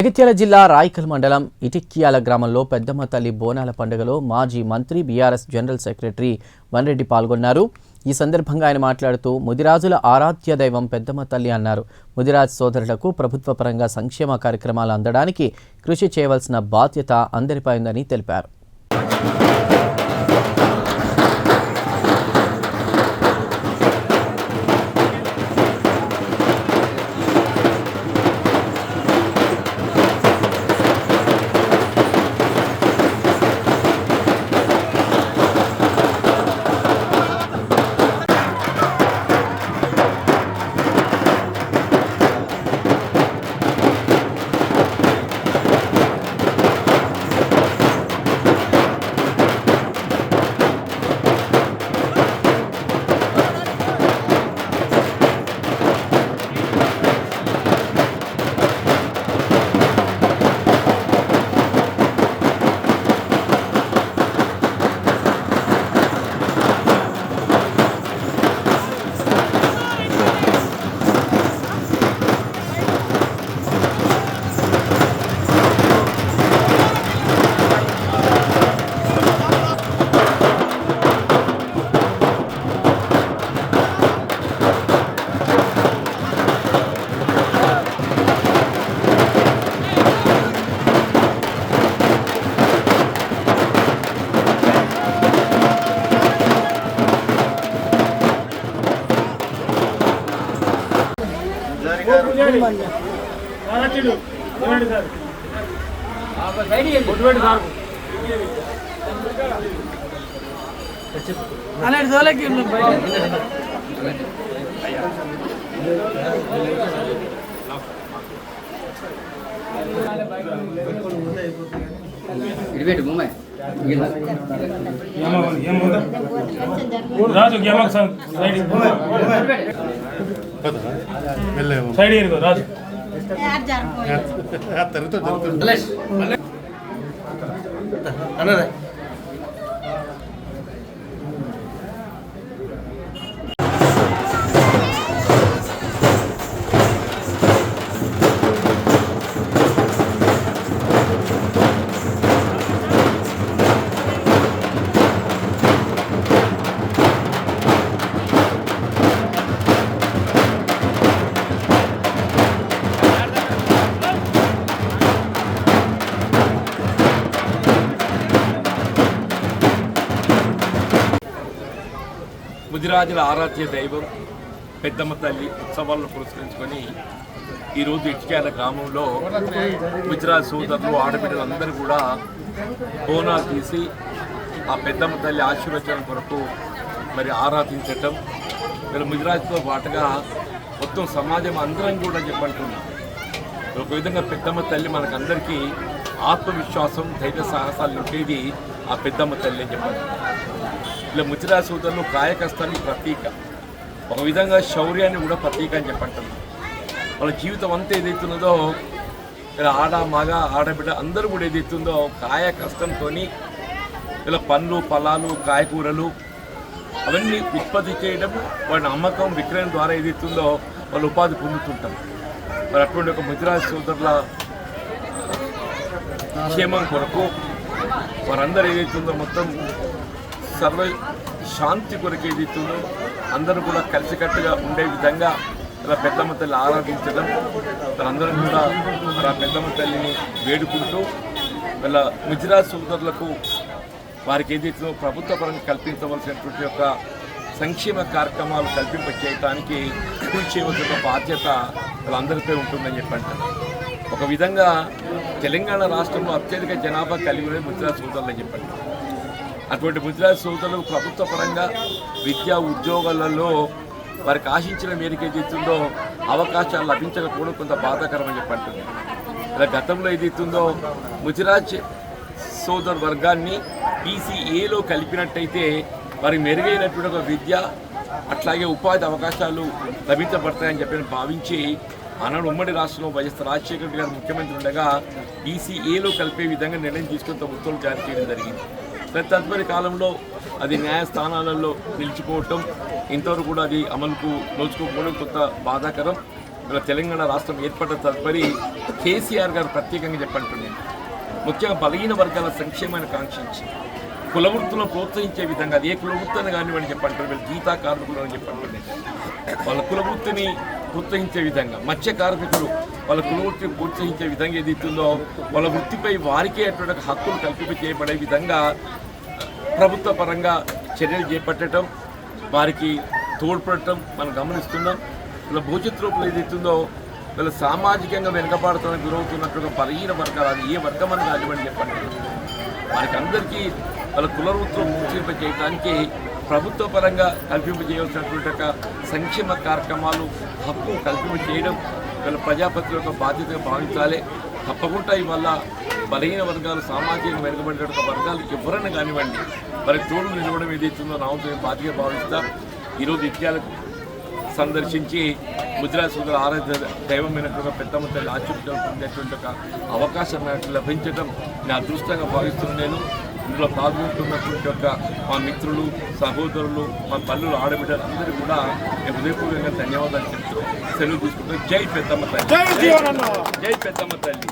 జగిత్యాల జిల్లా రాయికల్ మండలం ఇటిక్కియాల గ్రామంలో పెద్దమ్మ తల్లి బోనాల పండుగలో మాజీ మంత్రి బీఆర్ఎస్ జనరల్ సెక్రటరీ వన్రెడ్డి పాల్గొన్నారు. ఈ సందర్భంగా ఆయన మాట్లాడుతూ ముదిరాజుల ఆరాధ్య దైవం పెద్దమ్మ తల్లి అన్నారు. ముదిరాజ్ సోదరులకు ప్రభుత్వ పరంగా సంక్షేమ కార్యక్రమాలు అందడానికి కృషి చేయవలసిన బాధ్యత అందరిపై ఉందని తెలిపారు. ముదిరాజుల ఆరాధ్య దైవం పెద్దమ్మ తల్లి ఉత్సవాలను పురస్కరించుకొని ఈరోజు ఇటిక్యాల గ్రామంలో ముదిరాజు సోదరులు ఆడబిడ్డలు అందరూ కూడా బోనాలు తీసి ఆ పెద్దమ్మ తల్లి ఆశీర్వచనం కొరకు మరి ఆరాధించటం వీళ్ళ ముదిరాజుతో పాటుగా మొత్తం సమాజం అందరం కూడా చెప్పంటున్నాం. ఒక విధంగా పెద్దమ్మ తల్లి మనకందరికీ ఆత్మవిశ్వాసం ధైర్య సాహసాలు ఉండేది ఆ పెద్దమ్మ తల్లి అని చెప్పండి. ఇలా ముదిరాజు సోదరులు కాయ కష్టానికి ప్రతీక, ఒక విధంగా శౌర్యాన్ని కూడా ప్రతీక అని చెప్పంటున్నాం. వాళ్ళ జీవితం అంతా ఏదైతున్నదో ఇలా ఆడ మగ ఆడబిడ్డ అందరూ కూడా ఏదైతుందో కాయ కష్టంతో ఇలా పండ్లు ఫలాలు కాయకూరలు అవన్నీ ఉత్పత్తి చేయడం, వాటి అమ్మకం విక్రయం ద్వారా ఏదైతుందో వాళ్ళు ఉపాధి పొందుతుంటాం. మరి అటువంటి ఒక ముదిరాజు సోదరుల క్షేమం కొరకు వారందరూ ఏదైతుందో మొత్తం సర్వ శాంతి కొరకు ఏదైతుందో అందరూ కూడా కలిసికట్టుగా ఉండే విధంగా ఇలా పెద్దమ్మ తల్లి ఆరాధించడం, అందరం కూడా ఆ పెద్దమ్మ తల్లిని వేడుకుంటూ వీళ్ళ ముదిరాజు సోదరులకు వారికి ఏదైతుందో ప్రభుత్వ పరంగా కల్పించవలసినటువంటి యొక్క సంక్షేమ కార్యక్రమాలు కల్పింపచేయడానికి కృషి చేయవలసిన బాధ్యత వాళ్ళందరిపై ఉంటుందని చెప్పంటారు. ఒక విధంగా తెలంగాణ రాష్ట్రంలో అత్యధిక జనాభా కలిగి ఉండే ముదిరాజు సోదరులు అని చెప్పండి. అటువంటి ముదిరాజు సోదరులకు ప్రభుత్వ పరంగా విద్యా ఉద్యోగాలలో వారికి ఆశించిన మేరకు ఏదైతుందో అవకాశాలు లభించకపోవడం కొంత బాధాకరమని చెప్పంటుంది. ఇలా గతంలో ఏదైతుందో ముదిరాజ్ సోదరు వర్గాన్ని PCAలో కలిపినట్టయితే వారికి మెరుగైనటువంటి ఒక విద్య అట్లాగే ఉపాధి అవకాశాలు లభించబడతాయని చెప్పి భావించి ఆనాడు ఉమ్మడి రాష్ట్రంలో వైఎస్ రాజశేఖర రెడ్డి గారు ముఖ్యమంత్రి ఉండగా BCAలో కలిపే విధంగా నిర్ణయం తీసుకుని ఉత్తర్వులు జారీ చేయడం జరిగింది. తదుపరి కాలంలో అది న్యాయస్థానాలలో నిలిచిపోవటం, ఇంతవరకు కూడా అది అమలుకు నోచుకోకపోవడం కొంత బాధాకరం. ఇలా తెలంగాణ రాష్ట్రం ఏర్పడ్డ తదుపరి కేసీఆర్ గారు ప్రత్యేకంగా చెప్పంటున్నాను, ముఖ్యంగా బలహీన వర్గాల సంక్షేమాన్ని కాంక్షించి కులవృత్తులను ప్రోత్సహించే విధంగా అది ఏ కులవృత్తిని కానివ్వండి చెప్పంటారు, వీళ్ళు గీతా కార్మికులు అని చెప్పంటున్నాను, వాళ్ళ కులవృత్తిని ప్రోత్సహించే విధంగా మత్స్య కార్మికులు వాళ్ళ కులవృత్తిని ప్రోత్సహించే విధంగా ఏదైతుందో వాళ్ళ వృత్తిపై వారికే అటువంటి హక్కులు కల్పింప చేయబడే విధంగా ప్రభుత్వ పరంగా చర్యలు చేపట్టడం, వారికి తోడ్పడటం మనం గమనిస్తున్నాం. ఇలా భవిష్యత్ రూపంలో ఏదైతుందో వీళ్ళ సామాజికంగా వెనుకబాటుతో గురవుతున్నటువంటి బలహీన వర్గాలు అది ఏ వర్గం అని కానివ్వండి చెప్పండి, వారికి అందరికీ వాళ్ళ కులవృత్తులు ప్రోత్సహింప చేయడానికి ప్రభుత్వ పరంగా కల్పింపజేయవలసినటువంటి ఒక సంక్షేమ కార్యక్రమాలు హక్కు కల్పింప చేయడం వీళ్ళ ప్రజాపతి యొక్క బాధ్యతగా భావించాలి. తప్పకుండా ఇవల్ల బలహీన వర్గాలు సామాజికంగా వెనుకబడిన వర్గాలు ఎవరైనా కానివ్వండి వారికి తోడు నిలవడం ఏదైతుందో నా బాధ్యతగా భావిస్తాం. ఈరోజు ఇత్యాలకు సందర్శించి ముదిరాజ్ సోదరుల ఆరాధ్య దైవమైనటువంటి పెద్దమ్మ తల్లి ఆచరించడం పొందేటువంటి ఒక అవకాశం నాకు లభించడం నా అదృష్టంగా భావిస్తున్నాను. నేను ఇందులో పాల్గొంటున్నటువంటి యొక్క మా మిత్రులు, సహోదరులు, మా పల్లెలు, ఆడబిడ్డలు అందరూ కూడా నేను హృదయపూర్వకంగా ధన్యవాదాలు చెప్తూ సెలవు తీసుకుంటాను. జై పెద్దమ్మ తల్లి, జై పెద్దమ్మ తల్లి.